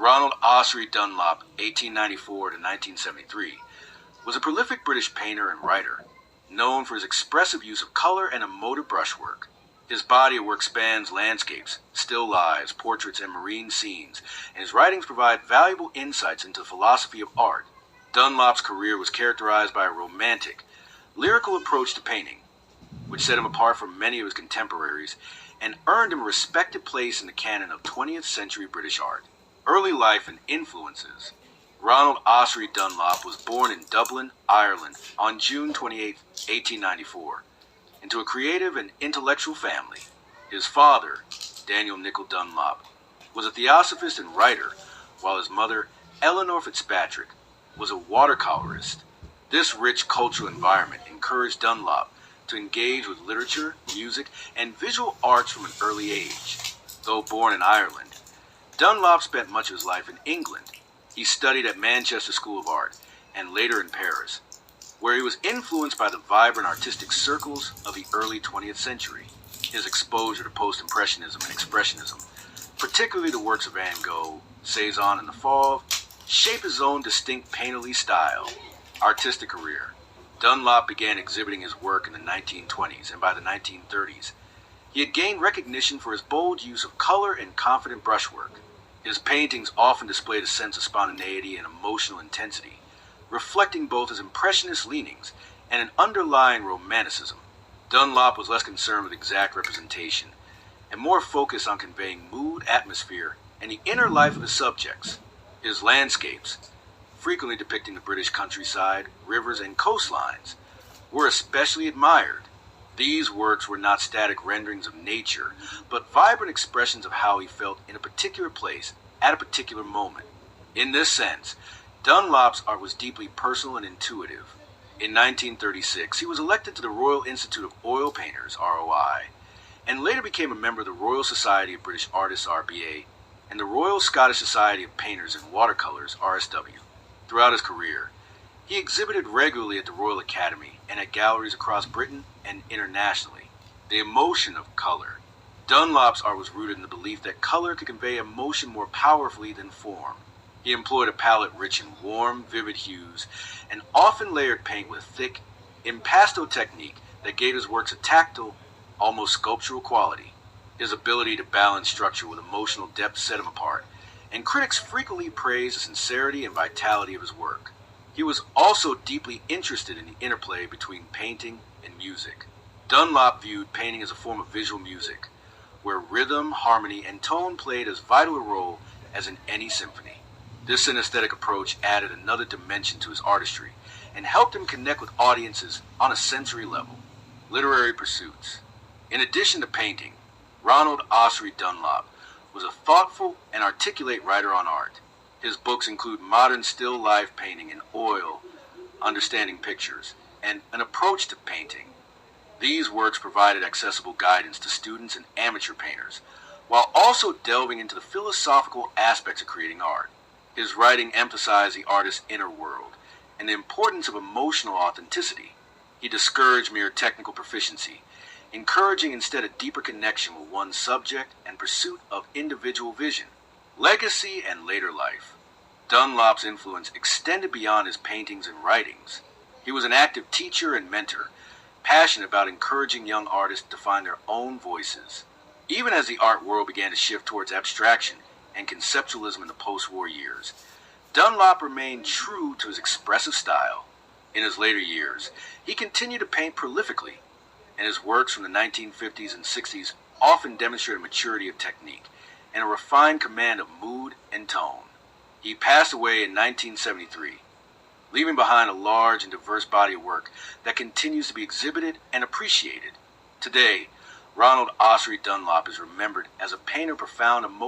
Ronald Ossory Dunlop, 1894 to 1973, was a prolific British painter and writer, known for his expressive use of color and emotive brushwork. His body of work spans landscapes, still lives, portraits, and marine scenes, and his writings provide valuable insights into the philosophy of art. Dunlop's career was characterized by a romantic, lyrical approach to painting, which set him apart from many of his contemporaries and earned him a respected place in the canon of 20th century British art. Early life and influences. Ronald Ossory Dunlop was born in Dublin, Ireland on June 28, 1894, into a creative and intellectual family. His father, Daniel Nicol Dunlop, was a theosophist and writer, while his mother, Eleanor Fitzpatrick, was a watercolorist. This rich cultural environment encouraged Dunlop to engage with literature, music, and visual arts from an early age. Though born in Ireland, Dunlop spent much of his life in England. He studied at Manchester School of Art and later in Paris, where he was influenced by the vibrant artistic circles of the early 20th century. His exposure to post-impressionism and expressionism, particularly the works of Van Gogh, Cezanne, and the Fauve, shaped his own distinct painterly style. Artistic career. Dunlop began exhibiting his work in the 1920s, and by the 1930s, he had gained recognition for his bold use of color and confident brushwork. His paintings often displayed a sense of spontaneity and emotional intensity, reflecting both his impressionist leanings and an underlying romanticism. Dunlop was less concerned with exact representation and more focused on conveying mood, atmosphere, and the inner life of his subjects. His landscapes, frequently depicting the British countryside, rivers, and coastlines, were especially admired. These works were not static renderings of nature, but vibrant expressions of how he felt in a particular place at a particular moment. In this sense, Dunlop's art was deeply personal and intuitive. In 1936, he was elected to the Royal Institute of Oil Painters, ROI, and later became a member of the Royal Society of British Artists, RBA, and the Royal Scottish Society of Painters and Watercolors, RSW. Throughout his career, he exhibited regularly at the Royal Academy and at galleries across Britain and internationally. The emotion of color. Dunlop's art was rooted in the belief that color could convey emotion more powerfully than form. He employed a palette rich in warm, vivid hues, and often layered paint with thick, impasto technique that gave his works a tactile, almost sculptural quality. His ability to balance structure with emotional depth set him apart, and critics frequently praised the sincerity and vitality of his work. He was also deeply interested in the interplay between painting and music. Dunlop viewed painting as a form of visual music, where rhythm, harmony, and tone played as vital a role as in any symphony. This synesthetic approach added another dimension to his artistry and helped him connect with audiences on a sensory level. Literary pursuits. In addition to painting, Ronald Ossory Dunlop was a thoughtful and articulate writer on art. His books include Modern Still Life Painting in Oil, Understanding Pictures, and An Approach to Painting. These works provided accessible guidance to students and amateur painters, while also delving into the philosophical aspects of creating art. His writing emphasized the artist's inner world and the importance of emotional authenticity. He discouraged mere technical proficiency, encouraging instead a deeper connection with one's subject and pursuit of individual vision. Legacy and later life. Dunlop's influence extended beyond his paintings and writings. He was an active teacher and mentor, passionate about encouraging young artists to find their own voices. Even as the art world began to shift towards abstraction and conceptualism in the post-war years, Dunlop remained true to his expressive style. In his later years, he continued to paint prolifically, and his works from the 1950s and 60s often demonstrate a maturity of technique and a refined command of mood and tone. He passed away in 1973, leaving behind a large and diverse body of work that continues to be exhibited and appreciated. Today, Ronald Ossory Dunlop is remembered as a painter of profound emotion